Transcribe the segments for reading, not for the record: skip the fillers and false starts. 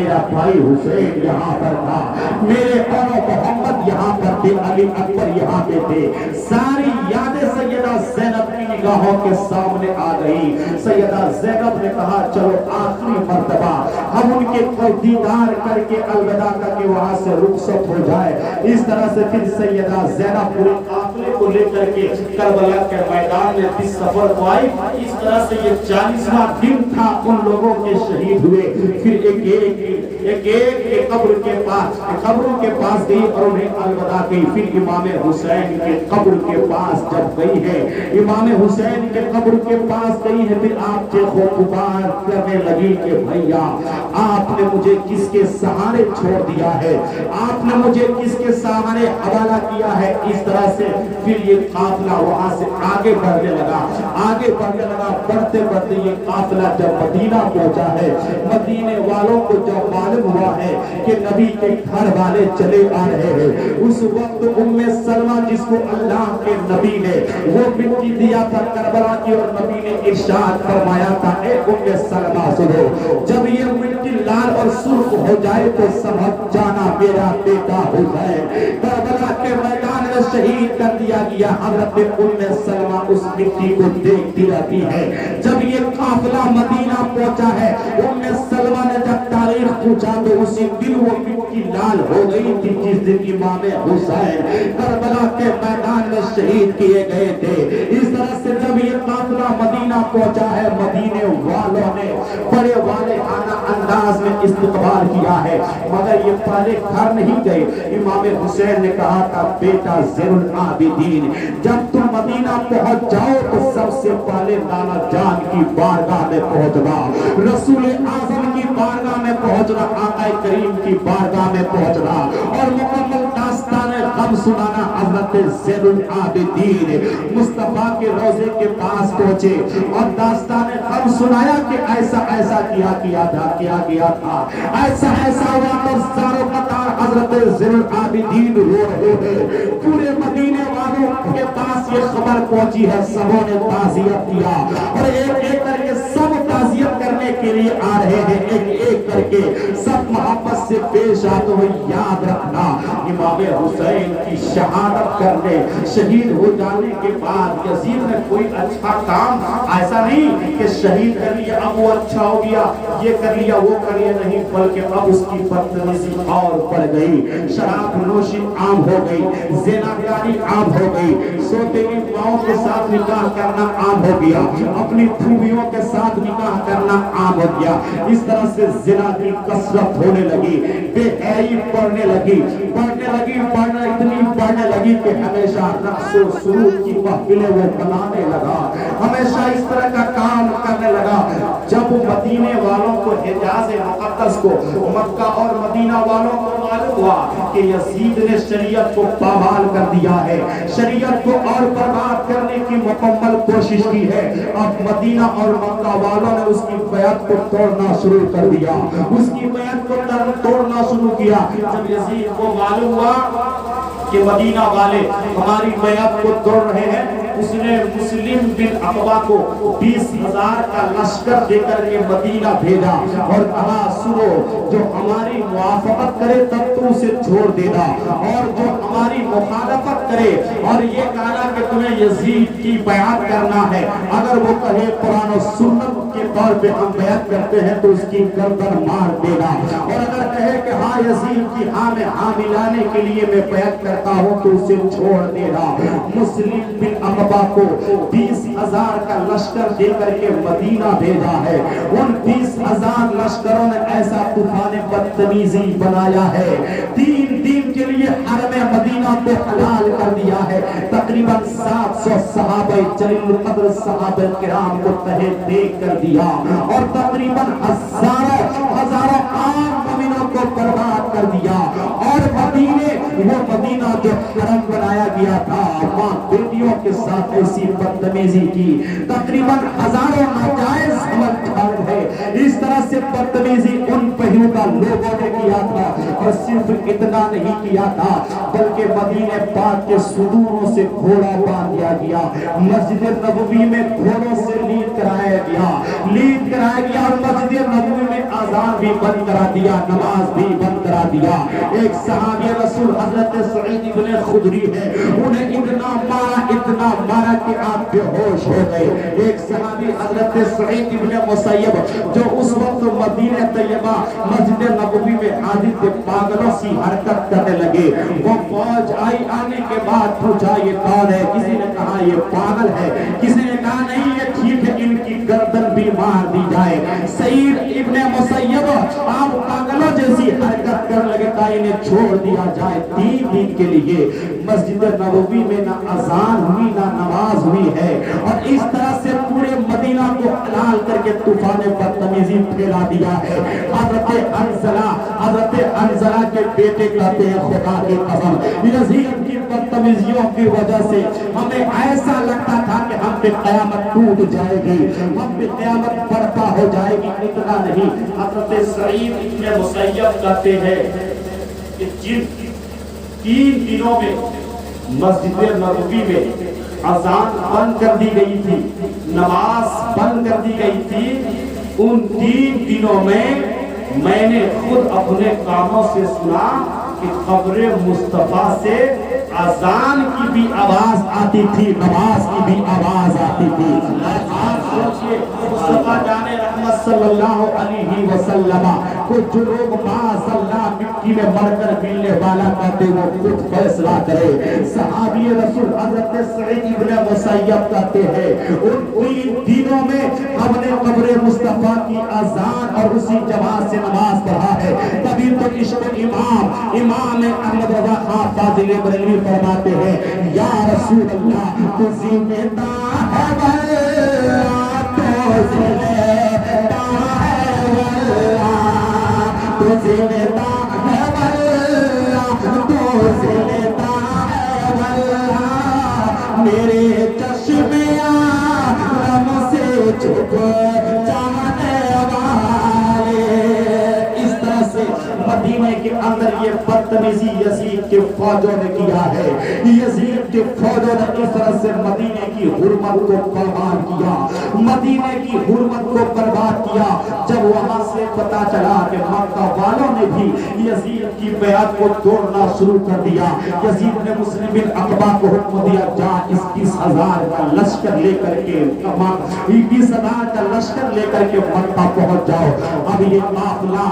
میرا بھائی حسین یہاں پر تھا، میرے اور محمد یہاں پر تھے، علی اکبر یہاں پہ تھے. ساری یادیں سیدہ زینب کی نگاہوں کے سامنے آ گئی. سیدہ زینب نے کہا چلو آخری مرتبہ ہم ان کے دیدار کر کے الوداع کر کے وہاں سے رخصت ہو جائے. اس طرح سے پھر سیدہ زینب پورے قافلے کو لے کر کے کربلا کے میدان میں اس سفر کو آئی. اس طرح سے یہ 40واں دن تھا ان لوگوں کے شہید ہوئے. پھر ایک قبر کے پاس قبروں کے پاس گئی اور انہیں الوداع کی. پھر امام حسین کے قبر کے پاس جب گئی ہے، امام حسین کے قبر کے پاس گئی ہے، پھر آپ چیخ و پکار کرنے لگی کہ بھیا آپ نے مجھے کس کے سہارے چھوڑ دیا ہے، آپ نے مجھے کس کے سہارے حوالہ کیا ہے. اس طرح سے پھر یہ قافلہ وہاں سے آگے بڑھنے لگا، آگے بڑھنے لگا. بڑھتے بڑھتے یہ قافلہ جب مدینہ پہنچا ہے، مدینے والوں کو جب معلوم ہوا ہے کہ نبی کے گھر والے چلے آ رہے ہیں، اس وقت ام سلمہ جس کو اللہ کے نبی نے وہ مٹی دیا تھا کربلا کی، اور نبی نے ارشاد فرمایا تھا اے ام سلمہ سنو، جب یہ مٹی لال اور سرخ ہو جائے تو سمجھ جانا میرا بیٹا حسین کربلا کے میدان میں شہید کر دیا گیا. حضرت ام سلمہ اس مٹی کو دیکھتی رہتی ہے. جب یہ قافلہ مدینہ پہنچا ہے، ام سلمہ نے جب تاریخ پوچھا تو اسی دن وہ مٹی لال ہو گئی تھی جس دن امام حسین کربلا کے میدان میں شہید کیے گئے تھے. اس طرح سے جب یہ قافلہ مدینہ پہنچا ہے، مدینے والوں نے بڑے والہانہ انداز میں استقبال کیا ہے. مگر یہ پہلے گھر نہیں گئے. امام حسین نے کہا تھا بیٹا زین العابدین جب تم مدینہ پہنچ جاؤ تو سب سے پہلے نانا جان کی بارگاہ میں پہنچنا، رسول اعظم کی بارگاہ میں پہنچنا، آقا کریم کی بارگاہ میں پہنچنا اور مکمل داستان غم سنانا. حضرت زین العابدین مصطفیٰ کے روضے کے پاس پہنچے اور داستان غم سنایا کہ ایسا ایسا کیا گیا تھا، ایسا ایسا ہوا. تو ساروں قطار حضرت زین العابدین رو رہے ہیں. پورے مدینے والوں کے پاس یہ خبر پہنچی ہے، سبوں نے تعزیت کیا اور ایک ایک کر کے سب تعزیت کرنے کے لیے آ رہے ہیں. ایک ایک کر کے سب محبت سے پیش آتے ہوئے یاد رکھنا امام حسین کی شہادت کرنے شہید ہو جانے کے بعد یزید نے کوئی اچھا کام ایسا نہیں کہ شہید کر لیا اب وہ اچھا ہو گیا، یہ کر لیا وہ کر لیا، نہیں بلکہ اب اس کی بدتمیزی اور بڑھ گئی. شراب نوشی عام ہو گئی، زناکاری عام ہو گئی، سوتے کی ماؤں کے ساتھ نکاح کرنا عام ہو گیا، اپنی پھوپھیوں کے ساتھ نکاح کرنا عام ہو گیا. اس طرح سے زنا کی کثرت ہونے لگی، بے حیائی بڑھنے لگی، اتنی بڑھنے لگی کہ ہمیشہ رقص و سرود کی محفلیں وہ بنانے لگا، ہمیشہ اس طرح کا کام کرنے لگا. جب مدینے والوں کو حجاز مقدس کو مکہ اور مدینہ والوں کو معلوم ہوا کہ یزید نے شریعت کو پامال کر دیا ہے، شریعت کو اور برباد کرنے کی مکمل کوشش کی ہے، اب مدینہ اور مکہ والوں نے اس کی بیعت کو توڑنا شروع کر دیا، اس کی بیعت کو توڑنا شروع کیا. جب یزید کو معلوم ہوا کہ مدینہ والے ہماری بیعت کو توڑ رہے ہیں، اس نے مسلم بن عقبہ کو 20,000 کا لشکر دے کر کے مدینہ بھیجا اور کہا سنو، جو ہماری موافقت کرے تب تو اسے چھوڑ دینا، اور جو ہماری مخالفت کرے اور یہ کہا کہ تمہیں یزید کی بیعت کرنا ہے، اگر وہ کہے قرآن و سنت کے طور پہ ہم بیعت کرتے ہیں تو اس کی گردن مار دینا، اور اگر کہے کہ ہاں یزید کی ہاں میں ہاں ملانے کے لیے میں بیعت کرتا ہوں تو اسے چھوڑ دینا. مسلم بن عقبہ کو 20,000 کا لشکر دے کر کے مدینہ بھیجا ہے. ان 20,000 لشکروں نے ایسا طوفان بدتمیزی بنایا ہے، 3 دن کے لیے حرم مدینہ کو حلال کر دیا ہے. تقریباً 700 صحابہ جلیل القدر صحابہ کرام کو تہے دیکھ کر دیا اور تقریباً ہزاروں عام مومنوں کو برباد کر دیا. اور وہ مدینہ جو حرم بنایا گیا تھا، ماں بیٹیوں کے ساتھ ایسی بدتمیزی کی، تقریباً ہزاروں ناجائز عمل جاری ہے. اس طرح سے بدتمیزی ان پہیودہ لوگوں نے کیا تھا، اور صرف اتنا نہیں کیا تھا بلکہ مدینہ پاک کے صدوروں سے گھوڑا باندھ دیا گیا، مسجد نبوی میں گھوڑوں سے لید کرایا گیا اور مسجد نبوی میں اذان بھی بند کرا دیا، نماز بھی بند کرا دیا۔ ایک صحابی رسول حضرت سعید ابن خدری ہے، انہیں اتنا مارا کہ آپ بے ہوش ہو گئے۔ ایک صحابی حضرت سعید ابن مسیب جو اس وقت مدینہ طیبہ مسجد نبوی میں حاضر تھے، پاگلوں سی حرکت کرنے لگے۔ وہ فوج آنے کے بعد پوچھا یہ کون ہے؟ کسی نے کہا یہ پاگل ہے، کسی نے کہا نہیں یہ ٹھیک ہے، ان کی گردن بھی مار دی جائے۔ سعید ابن مسیب آپ پاگلوں جیسی حرکت کرنے لگے، کہا انہیں چھوڑ دیا جائے 3 دن کے لیے۔ مسجد نبوی میں نہ اذان ہوئی نہ نماز ہوئی ہے، اور اس طرح سے پورے مدینہ کو حلال کر کے طوفان بدتمیزی پھیلا دیا ہے۔ حضرت انزلہ کے بیٹے کہتے ہیں خدا کی قسم یزید کی بدتمیزیوں کی وجہ سے ہمیں ایسا لگتا تھا کہ ہم پہ قیامت ٹوٹ جائے گی، ہم پہ قیامت برپا ہو جائے گی۔ اتنا نہیں، حضرت سعید ابن مسیب کہتے ہیں کہ جن 3 دنوں میں مسجد نبوی میں اذان بند کر دی گئی تھی، نماز بند کر دی گئی تھی، ان 3 دنوں میں نے خود اپنے کانوں سے سنا کہ قبر مصطفیٰ سے اذان کی بھی آواز آتی تھی، نماز کی بھی آواز آتی تھی۔ آپ سوچئے مصطفیٰ جان رحمت صلی اللہ علیہ وسلم کو جو لوگ معاذ اللہ مٹی میں مر کر ملنے والا کہتے وہ خود فیصلہ کرے۔ صحابی رسول حضرت سعید ابن مسیب کہتے ہیں ان 3 دنوں میں ہم نے قبر مصطفیٰ کی اذان اور اسی جماعت سے نماز پڑھا ہے۔ تبھی تو عشق امام احمد رضا خان فاضل بریلوی فرماتے ہیں یا رسول اللہ تو زندہ ہے واللہ، تو زندہ ہے واللہ، تو زندہ ہے واللہ، تو زندہ ہے واللہ، میرے چشمے آرام سے چھپ جانے والے۔ اس طرح سے مدینہ کے اندر یہ بدتمیزی یزید کے فوجوں نے کیا ہے، یزید کے فوجوں نے اس طرح سے مدینہ کی حرمت کو قربان کیا، مدینہ کی حرمت کو برباد کیا۔ جب وہاں سے پتا چلا کہ مکہ والوں نے بھی یزید کی بیعت کو توڑنا شروع کر دیا، یزید نے مسلم بن عقبہ کو حکم دیا جا 21,000 کا لشکر لے کر کے 20,000 کا لشکر لے کر کے مکہ پہنچ جاؤ۔ اب یہ قافلہ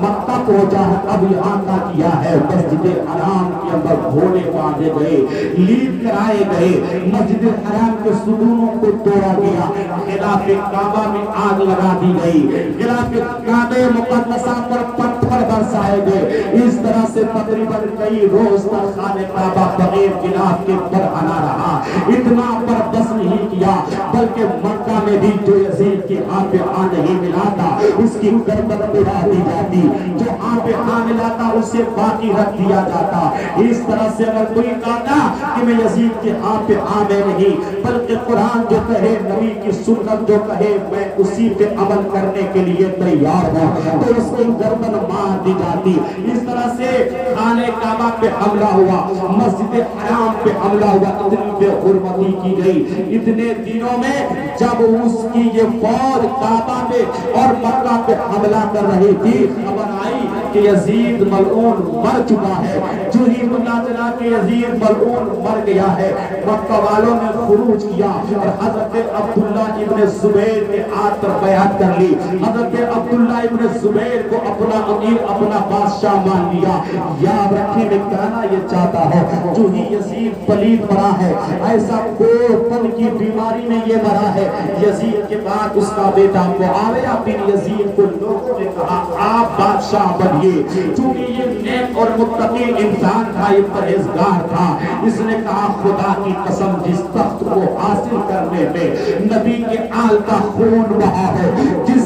مکہ پہنچا ہے، اب یہاں کا کیا ہے مسجد حرام کے اندر گھوڑے باندھے گئے، لید کرائے گئے، مسجد حرام کے ستونوں کو توڑا گیا، خلاف کعبہ میں آگ لگا دی گئی، خلاف کعبہ مقدسہ پر پتھر برسائے گئے۔ اس طرح سے تقریباً کئی روز تک خانہ کعبہ بغیر خلاف کے برہنا رہا۔ اتنا پر بس نہیں کیا بلکہ مکہ میں بھی جو یزید کے ہاتھ پہ نہیں ملا تھا اس کی گردن اڑا دی جاتی، جو ہاتھ پہ ملا تھا اسے باقی رکھ دیا جاتا۔ اس طرح سے اگر کوئی کہتا کہ میں یزید کے ہاتھ پہ میں نہیں بلکہ قرآن جو کہے، نبی کی سنت جو کہے، میں اسی پہ عمل کرنے کے لیے تیار ہوں، تو اس کی گردن مار دی جاتی۔ اس طرح سے خانہ کعبہ پہ حملہ ہوا، مسجد حرام پہ حملہ ہوا، اتنی بے حرمتی کی گئی۔ اتنے دنوں میں جب اس کی یہ فوج کعبہ پہ اور مکہ پہ حملہ کر رہی تھی، خبر آئی کہ یزید ملعون مر چکا ہے، جو ہی پتہ چلا کہ یزید ملعون مر گیا ہے، مکہ والوں نے خروج کیا اور حضرت عبداللہ ابن زبیر نے آج پر بیعت کر لی۔ حضرت عبداللہ ابن زبیر کو اپنا امیر، اپنا بادشاہ مان لیا۔ یاد رکھیں میں کہنا یہ چاہتا ہوں، جو ہی یزید پلید مرا ہے، ایسا کوڑ پن کی بیماری میں یہ مرا ہے، یزید کے بعد اس کا بیٹا معاویہ بن یزید کو لوگوں نے کہا آپ بادشاہ بنیے، چونکہ یہ نیک اور متقی انسان تھا، یہ پرہیزگار تھا۔ اس نے کہا خدا کی قسم جس تخت کو حاصل کرنے میں نبی کے آل کا خون بہا ہے، جس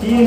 3